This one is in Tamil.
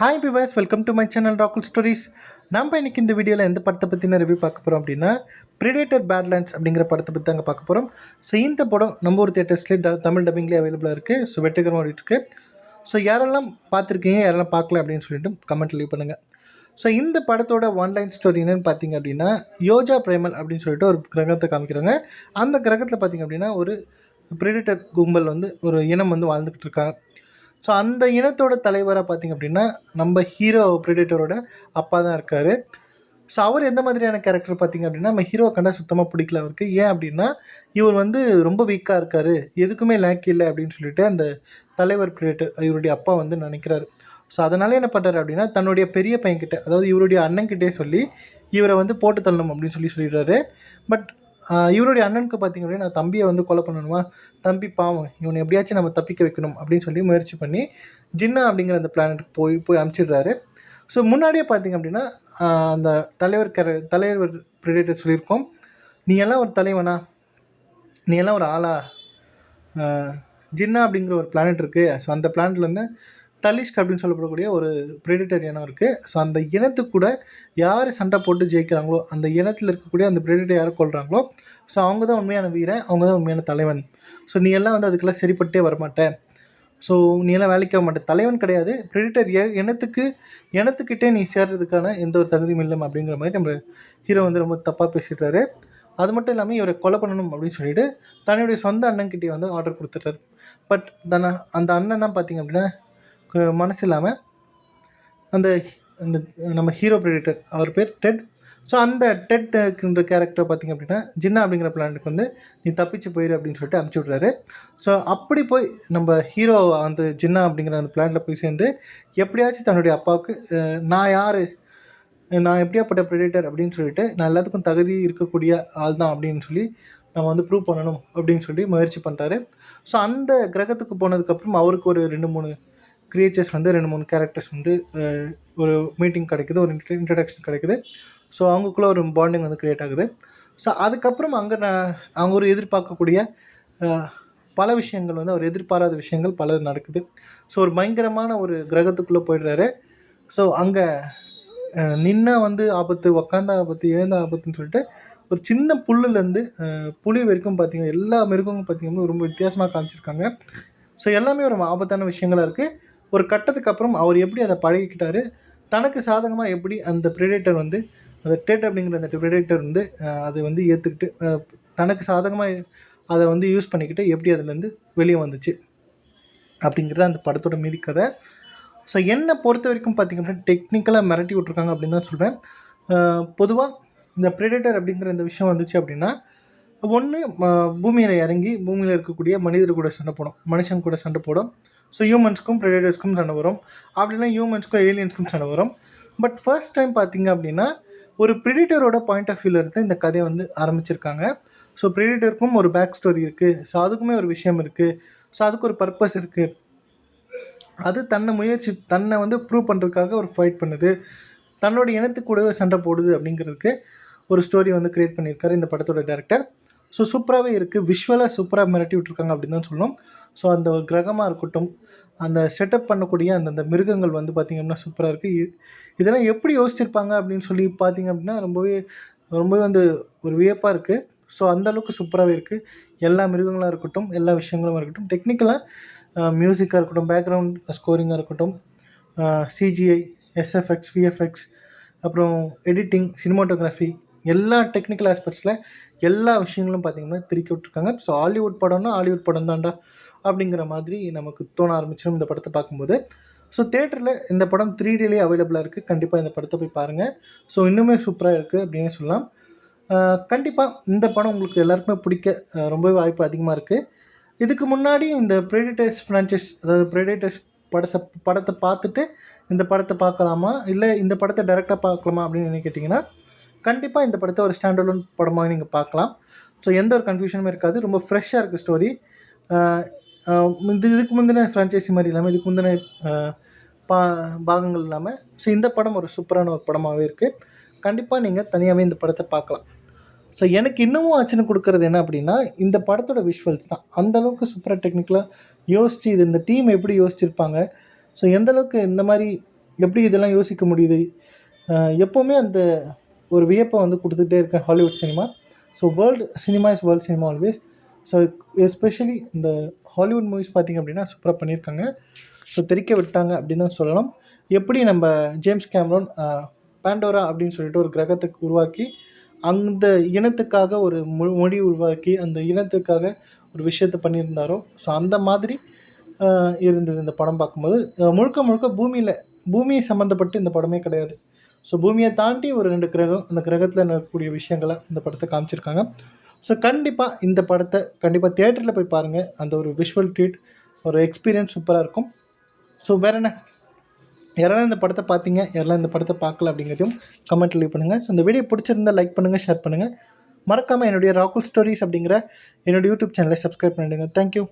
Hi viewers, welcome to my channel Rakul stories. நம்ம இன்றைக்கி இந்த வீடியோவில் எந்த படத்தை பற்றின ரிவ்யூ பார்க்க போகிறோம் அப்படின்னா, பிரிடேட்டர் பேட்லேண்ட்ஸ் அப்படிங்கிற படத்தை பற்றி தாங்க பார்க்க போகிறோம். ஸோ இந்த படம் நம்ம ஒரு தேட்டர்ஸ்லேயே தமிழ் டப்பிங்லேயே அவைலபிளாக இருக்குது. ஸோ வெற்றிகரமாக ஓடிட்டுருக்கு. ஸோ யாரெல்லாம் பார்த்துருக்கீங்க, யாரெல்லாம் பார்க்கல அப்படின்னு சொல்லிட்டு கமெண்ட் லீவ் பண்ணுங்கள். ஸோ இந்த படத்தோட ஒன்லைன் ஸ்டோரி என்னென்னு பார்த்தீங்க அப்படின்னா, யோஜா பிரைமல் அப்படின்னு சொல்லிட்டு ஒரு கிரகத்தை காமிக்கிறாங்க. அந்த கிரகத்தில் பார்த்திங்க அப்படின்னா ஒரு பிரிடேட்டர் கும்பல் ஒரு இனம் வாழ்ந்துக்கிட்டு இருக்காங்க. ஸோ அந்த இனத்தோட தலைவராக பார்த்திங்க அப்படின்னா நம்ம ஹீரோ ப்ரெடேட்டரோட அப்பா தான் இருக்கார். ஸோ அவர் எந்த மாதிரியான கேரக்டர் பார்த்திங்க அப்படின்னா, நம்ம ஹீரோவை கண்டா சுத்தமாக பிடிக்கல அவருக்கு. ஏன் அப்படின்னா, இவர் ரொம்ப வீக்காக இருக்கார், எதுக்குமே லேக் இல்லை அப்படின்னு சொல்லிட்டு அந்த தலைவர் ப்ரெடேட்டர் இவருடைய அப்பா நினைக்கிறாரு. ஸோ அதனால் என்ன பண்ணுறாரு அப்படின்னா, தன்னுடைய பெரிய பையன்கிட்ட, அதாவது இவருடைய அண்ணன்கிட்டே சொல்லி இவரை போட்டு தள்ளணும் அப்படின்னு சொல்லிடுறாரு. பட் இவருடைய அண்ணனுக்கு பார்த்திங்க அப்படின்னா, நான் தம்பியை கொலை பண்ணணுமா, தம்பி பாவம், இவனை எப்படியாச்சும் நம்ம தப்பிக்க வைக்கணும் அப்படின்னு சொல்லி முயற்சி பண்ணி ஜின்னா அப்படிங்கிற அந்த பிளானட்டுக்கு போய் அனுப்பிச்சிடுறாரு. ஸோ முன்னாடியே பார்த்திங்க அப்படின்னா, அந்த தலைவர் ப்ரெடேட்டர் சொல்லியிருக்கோம், நீ எல்லாம் ஒரு தலைவனா, நீ எல்லாம் ஒரு ஆளா, ஜின்னா அப்படிங்கிற ஒரு பிளானட் இருக்குது. ஸோ அந்த பிளானட்லேருந்து தலிஷ்க் அப்படின்னு சொல்லப்படக்கூடிய ஒரு ப்ரெடேட்டர் இனம் இருக்குது. ஸோ அந்த இனத்துக்கு கூட யார் சண்டை போட்டு ஜெயிக்கிறாங்களோ, அந்த இனத்தில் இருக்கக்கூடிய அந்த ப்ரெடேட்டர் யாரை கொள்கிறாங்களோ, ஸோ அவங்க தான் உண்மையான வீரன், அவங்க தான் உண்மையான தலைவன். ஸோ நீ எல்லாம் அதுக்கெல்லாம் சரிப்பட்டே வரமாட்டேன், ஸோ நீ எல்லாம் வேலைக்கு மாட்டேன், தலைவன் கிடையாது, ப்ரெடேட்டர் இனத்துக்கிட்டே நீ சேர்றதுக்கான எந்த ஒரு தகுதியும் இல்லை அப்படிங்கிற மாதிரி நம்ம ஹீரோ ரொம்ப தப்பாக பேசிடுறாரு. அது மட்டும் இல்லாமல் இவரை கொலை பண்ணணும் அப்படின்னு சொல்லிட்டு தன்னுடைய சொந்த அண்ணன்கிட்டே ஆர்டர் கொடுத்துட்டார். பட் அந்த அண்ணன் தான் பார்த்திங்க அப்படின்னா மனசு இல்லாமல் அந்த நம்ம ஹீரோ ப்ரெடேட்டர், அவர் பேர் டெட். ஸோ அந்த டெட்ன்ற கேரக்டர் பார்த்திங்க அப்படின்னா, ஜின்னா அப்படிங்கிற பிளானட்டுக்கு நீ தப்பிச்சு போயிரு அப்படின்னு சொல்லிட்டு அனுப்பிச்சி விட்றாரு. ஸோ அப்படி போய் நம்ம ஹீரோ அந்த ஜின்னா அப்படிங்கிற அந்த பிளானில் போய் சேர்ந்து எப்படியாச்சும் தன்னுடைய அப்பாவுக்கு நான் யார், நான் எப்படியாப்பட்ட ப்ரெடேட்டர் அப்படின்னு சொல்லிட்டு, நான் எல்லாத்துக்கும் தகுதி இருக்கக்கூடிய ஆள் தான் அப்படின்னு சொல்லி நம்ம ப்ரூவ் பண்ணணும் அப்படின்னு சொல்லி முயற்சி பண்ணுறாரு. ஸோ அந்த கிரகத்துக்கு போனதுக்கப்புறம் அவருக்கு ஒரு 2-3 கிரியேச்சர்ஸ் 2-3 கேரக்டர்ஸ் ஒரு மீட்டிங் கிடைக்குது, ஒரு இன்ட்ரடக்ஷன் கிடைக்குது. ஸோ அவங்களுக்குள்ள ஒரு பாண்டிங் க்ரியேட் ஆகுது. ஸோ அதுக்கப்புறம் அவங்க ஒரு எதிர்பார்க்கக்கூடிய பல விஷயங்கள் அவர் எதிர்பாராத விஷயங்கள் பல நடக்குது. ஸோ ஒரு பயங்கரமான ஒரு கிரகத்துக்குள்ளே போயிடுறாரு. ஸோ அங்கே நின்னா ஆபத்து, உக்காந்தா ஆபத்து, எழுந்த ஆபத்துன்னு சொல்லிட்டு ஒரு சின்ன புல்லுலேருந்து புலி வரைக்கும் பார்த்திங்கன்னா எல்லா மிருகங்களும் பார்த்திங்கன்னா ரொம்ப வித்தியாசமாக காமிச்சிருக்காங்க. ஸோ எல்லாமே ஒரு ஆபத்தான விஷயங்களாக இருக்குது. ஒரு கட்டத்துக்கு அப்புறம் அவர் எப்படி அதை பழகிக்கிட்டாரு, தனக்கு சாதகமாக எப்படி அந்த ப்ரெடேட்டர் அந்த டெட் அப்படிங்கிற அந்த ப்ரெடேட்டர் அதை ஏற்றுக்கிட்டு தனக்கு சாதகமாக அதை யூஸ் பண்ணிக்கிட்டு எப்படி அதுலேருந்து வெளியே வந்துச்சு அப்படிங்கிறது அந்த படத்தோட மீதி கதை. ஸோ என்னை பொறுத்த வரைக்கும் பார்த்திங்க அப்படின்னா டெக்னிக்கலாக மிரட்டி விட்ருக்காங்க அப்படின்னு தான் சொல்வேன். பொதுவாக இந்த ப்ரெடேட்டர் அப்படிங்கிற இந்த விஷயம் வந்துச்சு அப்படின்னா, ஒன்று பூமியில் இறங்கி பூமியில் இருக்கக்கூடிய மனிதர் கூட சண்டை போடும், மனுஷன் கூட சண்டை போடும். ஸோ ஹியூமன்ஸ்க்கும் ப்ரெடேட்டர்ஸ்க்கும் சண்டை வரும், அப்படின்னா ஹியூமன்ஸ்க்கும் ஏலியன்ஸ்க்கும் சண்டை வரும். பட் ஃபர்ஸ்ட் டைம் பார்த்திங்க அப்படின்னா ஒரு ப்ரெடேட்டரோட பாயிண்ட் ஆஃப் வியூவில் இருந்து இந்த கதையை ஆரம்பிச்சிருக்காங்க. ஸோ ப்ரெடேட்டருக்கும் ஒரு பேக் ஸ்டோரி இருக்குது, ஸோ அதுக்குமே ஒரு விஷயம் இருக்குது, ஸோ அதுக்கு ஒரு பர்பஸ் இருக்குது, அது தன்னை ப்ரூவ் பண்ணுறதுக்காக ஒரு ஃபைட் பண்ணுது, தன்னோட இனத்துக்கு கூட சண்டை போடுது அப்படிங்கிறதுக்கு ஒரு ஸ்டோரி க்ரியேட் பண்ணியிருக்காரு இந்த படத்தோட டேரக்டர். ஸோ சூப்பராகவே இருக்குது, விஷுவலாக சூப்பராக மிரட்டி விட்ருக்காங்க அப்படின்னு தான் சொல்லணும். ஸோ அந்த கிரகமாக இருக்கட்டும், அந்த செட்டப் பண்ணக்கூடிய அந்த மிருகங்கள் பார்த்திங்க அப்படின்னா சூப்பராக இருக்குது. இதெல்லாம் எப்படி யோசிச்சிருப்பாங்க அப்படின்னு சொல்லி பார்த்திங்க அப்படின்னா ரொம்பவே ஒரு வியப்பாக இருக்குது. ஸோ அந்தளவுக்கு சூப்பராகவே இருக்குது. எல்லா மிருகங்களாக இருக்கட்டும், எல்லா விஷயங்களும் இருக்கட்டும், டெக்னிக்கலாக மியூசிக்காக இருக்கட்டும், பேக்ரவுண்ட் ஸ்கோரிங்காக இருக்கட்டும், சிஜிஐ, எஸ்எஃப்எக்ஸ், விஎஃப்எக்ஸ், அப்புறம் எடிட்டிங், சினிமாட்டோகிராஃபி, எல்லா டெக்னிக்கல் ஆஸ்பெக்ட்ஸில் எல்லா விஷயங்களும் பார்த்திங்கன்னா திருக்கி விட்ருக்காங்க. ஸோ ஹாலிவுட் படம்னா ஹாலிவுட் படம் தான்டா அப்படிங்கிற மாதிரி நமக்கு தோண ஆரம்பிச்சிடும் இந்த படத்தை பார்க்கும்போது. ஸோ தேட்டரில் இந்த படம் 3Dலேயே அவைலபிளாக இருக்குது. கண்டிப்பாக இந்த படத்தை போய் பாருங்கள். ஸோ இன்னுமே சூப்பராக இருக்குது அப்படின்னே சொல்லலாம். கண்டிப்பாக இந்த படம் உங்களுக்கு எல்லாருக்குமே பிடிக்க ரொம்பவே வாய்ப்பு அதிகமாக இருக்குது. இதுக்கு முன்னாடி இந்த ப்ரெடேட்டர்ஸ் ஃப்ரான்ச்சைஸ், அதாவது ப்ரெடேட்டர்ஸ் படத்தை பார்த்துட்டு இந்த படத்தை பார்க்கலாமா, இல்லை இந்த படத்தை டைரெக்டாக பார்க்கலாமா அப்படின்னு கேட்டிங்கன்னா, கண்டிப்பாக இந்த படத்தை ஒரு ஸ்டாண்டர்லோன் படமாக நீங்கள் பார்க்கலாம். ஸோ எந்த ஒரு கன்ஃபியூஷனுமே இருக்காது, ரொம்ப ஃப்ரெஷ்ஷாக இருக்குது ஸ்டோரி. இதுக்கு முந்தின ஃப்ரான்ச்சைஸி மாதிரி இல்லாமல், இதுக்கு முந்தின பாகங்கள் இல்லாமல், ஸோ இந்த படம் ஒரு சூப்பரான ஒரு படமாகவே இருக்குது. கண்டிப்பாக நீங்கள் தனியாகவே இந்த படத்தை பார்க்கலாம். ஸோ எனக்கு இன்னமும் ஆச்சரியம் கொடுக்குறது என்ன அப்படின்னா, இந்த படத்தோட விஷுவல்ஸ் தான் அந்தளவுக்கு சூப்பராக டெக்னிக்கலாக யோசித்து இது இந்த டீம் எப்படி யோசிச்சிருப்பாங்க, ஸோ எந்தளவுக்கு இந்த மாதிரி எப்படி இதெல்லாம் யோசிக்க முடியுது? எப்போவுமே அந்த ஒரு வியப்பை வந்து கொடுத்துட்டே இருக்கேன் Hollywood cinema. So world cinema is world cinema always. So especially இந்த ஹாலிவுட் மூவிஸ் பார்த்திங்க அப்படின்னா சூப்பராக பண்ணியிருக்காங்க. ஸோ தெறிக்க விட்டாங்க அப்படின்னு தான் சொல்லலாம். எப்படி நம்ம ஜேம்ஸ் கேமரோன் பாண்டோரா அப்படின்னு சொல்லிட்டு ஒரு கிரகத்துக்கு உருவாக்கி அந்த இனத்துக்காக ஒரு மொழி உருவாக்கி அந்த இனத்துக்காக ஒரு விஷயத்த பண்ணியிருந்தாரோ, ஸோ அந்த மாதிரி இருந்தது இந்த படம் பார்க்கும்போது. முழுக்க முழுக்க பூமியை சம்மந்தப்பட்டு இந்த படமே கிடையாது. ஸோ பூமியை தாண்டி ஒரு 2 கிரகம், அந்த கிரகத்தில் நடக்கக்கூடிய விஷயங்களை இந்த படத்தை காமிச்சிருக்காங்க. ஸோ கண்டிப்பாக இந்த படத்தை கண்டிப்பாக தியேட்டரில் போய் பாருங்கள். அந்த ஒரு விஷுவல் ட்ரீட், ஒரு எக்ஸ்பீரியன்ஸ் சூப்பராக இருக்கும். ஸோ வேறு என்ன, யாரெல்லாம் இந்த படத்தை பார்த்தீங்க, யாரெல்லாம் இந்த படத்தை பார்க்கல அப்படிங்கிறதையும் கமெண்ட்டில் லீவ் பண்ணுங்கள். ஸோ இந்த வீடியோ பிடிச்சிருந்தா லைக் பண்ணுங்கள், ஷேர் பண்ணுங்கள். மறக்காமல் என்னுடைய ராகுல் ஸ்டோரிஸ் அப்படிங்கிற என்னோடய யூடியூப் சேனலை சப்ஸ்கிரைப் பண்ணிவிடுங்க. தேங்க்யூ.